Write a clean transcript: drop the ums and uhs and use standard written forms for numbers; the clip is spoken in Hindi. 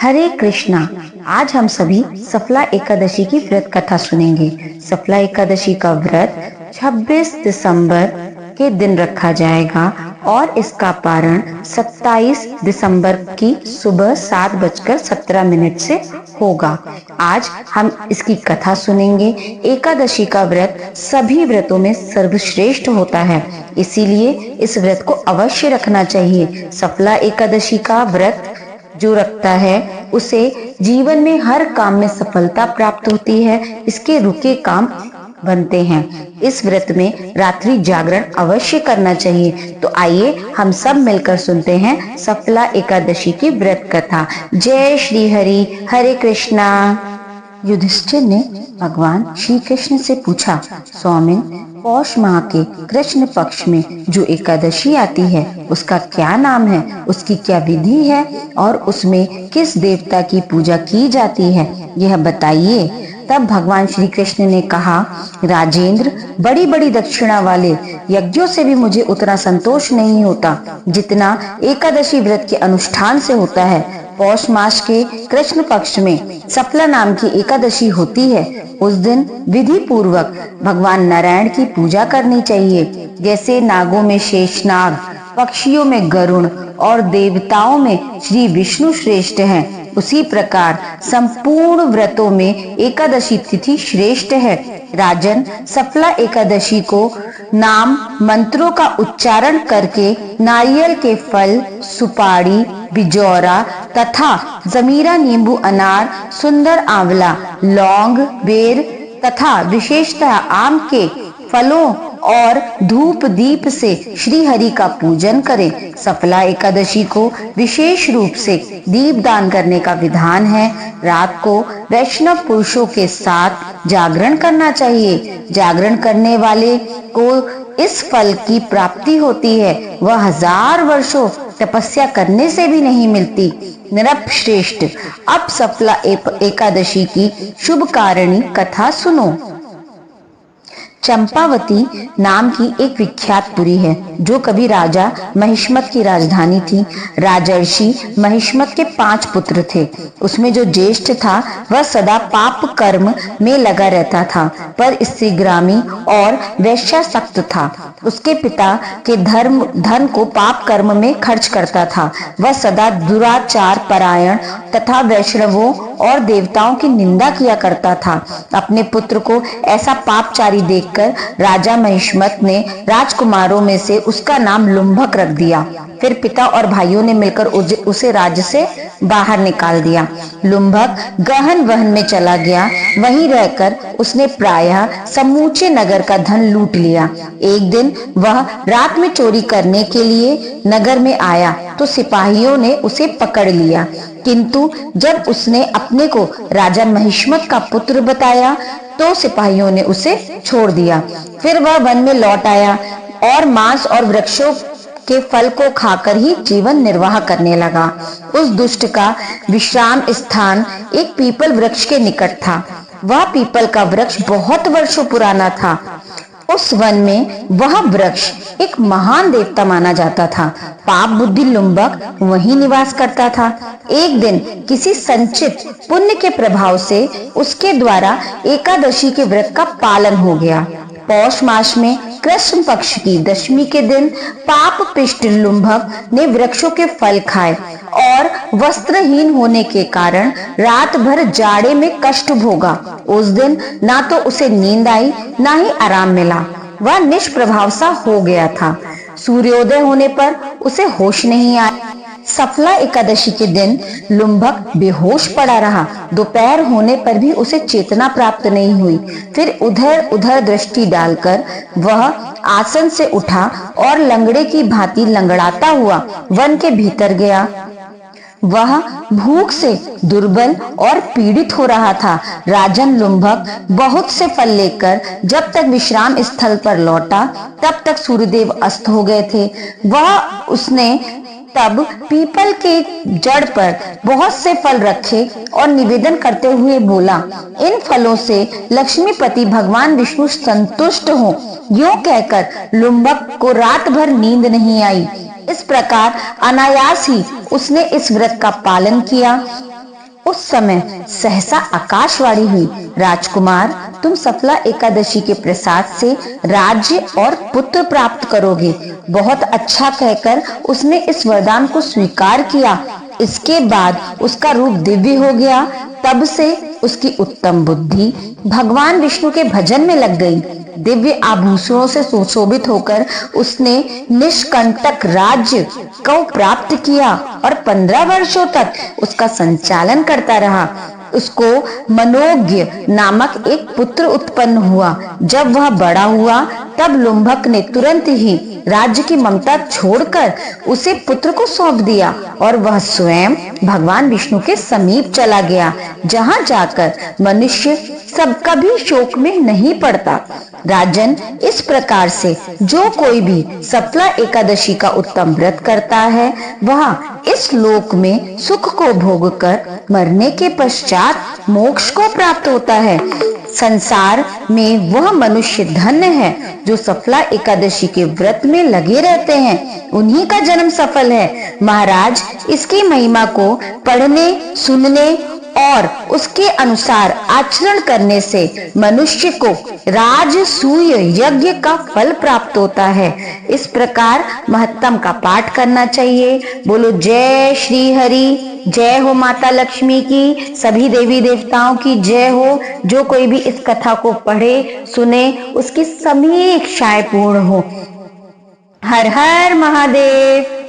हरे कृष्णा। आज हम सभी सफला एकादशी की व्रत कथा सुनेंगे। सफला एकादशी का व्रत 26 दिसंबर के दिन रखा जाएगा और इसका पारण 27 दिसंबर की सुबह 7:17 से होगा। आज हम इसकी कथा सुनेंगे। एकादशी का व्रत सभी व्रतों में सर्वश्रेष्ठ होता है, इसीलिए इस व्रत को अवश्य रखना चाहिए। सफला एकादशी का व्रत जो रखता है उसे जीवन में हर काम में सफलता प्राप्त होती है, इसके रुके काम बनते हैं। इस व्रत में रात्रि जागरण अवश्य करना चाहिए। तो आइए हम सब मिलकर सुनते हैं सफला एकादशी की व्रत कथा। जय श्री हरि। हरे कृष्णा। युधिष्ठिर ने भगवान श्री कृष्ण से पूछा, स्वामिन, पौष माह के कृष्ण पक्ष में जो एकादशी आती है उसका क्या नाम है, उसकी क्या विधि है और उसमें किस देवता की पूजा की जाती है, यह बताइए। तब भगवान श्री कृष्ण ने कहा, राजेंद्र, बड़ी बड़ी दक्षिणा वाले यज्ञों से भी मुझे उतना संतोष नहीं होता जितना एकादशी व्रत के अनुष्ठान से होता है। पौष मास के कृष्ण पक्ष में सफला नाम की एकादशी होती है। उस दिन विधि पूर्वक भगवान नारायण की पूजा करनी चाहिए। जैसे नागों में शेषनाग, पक्षियों में गरुड़ और देवताओं में श्री विष्णु श्रेष्ठ हैं, उसी प्रकार संपूर्ण व्रतों में एकादशी तिथि श्रेष्ठ है। राजन, सफला एकादशी को नाम मंत्रों का उच्चारण करके नारियल के फल, सुपारी, बिजौरा तथा जमीरा, नींबू, अनार, सुंदर आंवला, लौंग, बेर तथा विशेषतः आम के फलों और धूप दीप से श्री हरि का पूजन करें। सफला एकादशी को विशेष रूप से दीप दान करने का विधान है। रात को वैष्णव पुरुषों के साथ जागरण करना चाहिए। जागरण करने वाले को इस फल की प्राप्ति होती है, वह 1000 वर्षों तपस्या करने से भी नहीं मिलती। नरप श्रेष्ठ, अब सफला एकादशी की शुभ कारिणी कथा सुनो। चंपावती नाम की एक विख्यात पुरी है जो कभी राजा महिष्मत की राजधानी थी। राजर्षि महिष्मत के 5 पुत्र थे। उसमें जो ज्येष्ठ था वह सदा पाप कर्म में लगा रहता था, पर स्त्रीग्रामी और वैश्यासक्त था। उसके पिता के धन को पाप कर्म में खर्च करता था। वह सदा दुराचार परायण तथा वैष्णवों और देवताओं की निंदा किया करता था। अपने पुत्र को ऐसा पापचारी देखकर राजा महिष्मत ने राजकुमारों में से उसका नाम लुम्भक रख दिया। फिर पिता और भाइयों ने मिलकर उसे राज्य से बाहर निकाल दिया। लुम्भक गहन वहन में चला गया। वहीं रहकर उसने प्रायः समूचे नगर का धन लूट लिया। एक दिन वह रात में चोरी करने के लिए नगर में आया तो सिपाहियों ने उसे पकड़ लिया, किंतु जब उसने अपने को राजा महिष्मत का पुत्र बताया तो सिपाहियों ने उसे छोड़ दिया। फिर वह वन में लौट आया और मांस और वृक्षों के फल को खाकर ही जीवन निर्वाह करने लगा। उस दुष्ट का विश्राम स्थान एक पीपल वृक्ष के निकट था। वह पीपल का वृक्ष बहुत वर्षों पुराना था। उस वन में वह वृक्ष एक महान देवता माना जाता था। पाप बुद्धि लुम्बक वहीं निवास करता था। एक दिन किसी संचित पुण्य के प्रभाव से उसके द्वारा एकादशी के व्रत का पालन हो गया। पौष मास में कृष्ण पक्ष की दशमी के दिन पाप पिष्ट लुम्भक ने वृक्षों के फल खाए और वस्त्रहीन होने के कारण रात भर जाड़े में कष्ट भोगा। उस दिन ना तो उसे नींद आई ना ही आराम मिला। वह निष्प्रभाव सा हो गया था। सूर्योदय होने पर उसे होश नहीं आया। सफला एकादशी के दिन लुम्भक बेहोश पड़ा रहा। दोपहर होने पर भी उसे चेतना प्राप्त नहीं हुई। फिर उधर उधर दृष्टि डालकर वह आसन से उठा और लंगड़े की भांति लंगड़ाता हुआ वन के भीतर गया। वह भूख से दुर्बल और पीड़ित हो रहा था। राजन लुम्भक बहुत से फल लेकर जब तक विश्राम स्थल पर लौटा तब तक सूर्यदेव अस्त हो गए थे। उसने तब पीपल के जड़ पर बहुत से फल रखे और निवेदन करते हुए बोला, इन फलों से लक्ष्मीपति भगवान विष्णु संतुष्ट हो। यूं कहकर लुम्भक को रात भर नींद नहीं आई। इस प्रकार अनायास ही उसने इस व्रत का पालन किया। उस समय सहसा आकाशवाणी हुई, राजकुमार, तुम सफला एकादशी के प्रसाद से राज्य और पुत्र प्राप्त करोगे। बहुत अच्छा कहकर उसने इस वरदान को स्वीकार किया। इसके बाद उसका रूप दिव्य हो गया। तब से उसकी उत्तम बुद्धि भगवान विष्णु के भजन में लग गई। दिव्य आभूषणों से सुशोभित होकर उसने निष्कंटक राज्य को प्राप्त किया और 15 वर्षों तक उसका संचालन करता रहा। उसको मनोज्ञ नामक एक पुत्र उत्पन्न हुआ। जब वह बड़ा हुआ तब लुम्भक ने तुरंत ही राज्य की ममता छोड़कर उसे पुत्र को सौंप दिया और वह स्वयं भगवान विष्णु के समीप चला गया, जहां जाकर मनुष्य सब कभी शोक में नहीं पड़ता। राजन, इस प्रकार से जो कोई भी सफला एकादशी का उत्तम व्रत करता है वह इस लोक में सुख को भोग कर मरने के पश्चात मोक्ष को प्राप्त होता है। संसार में वह मनुष्य धन्य है जो सफला एकादशी के व्रत में लगे रहते हैं, उन्हीं का जन्म सफल है। महाराज, इसकी महिमा को पढ़ने, सुनने और उसके अनुसार आचरण करने से मनुष्य को राजसूय यज्ञ का फल प्राप्त होता है। इस प्रकार महत्तम का पाठ करना चाहिए। बोलो जय श्री हरि, जय हो माता लक्ष्मी की, सभी देवी देवताओं की जय हो। जो कोई भी इस कथा को पढ़े सुने उसकी सभी इच्छाएं पूर्ण हो। हर हर महादेव।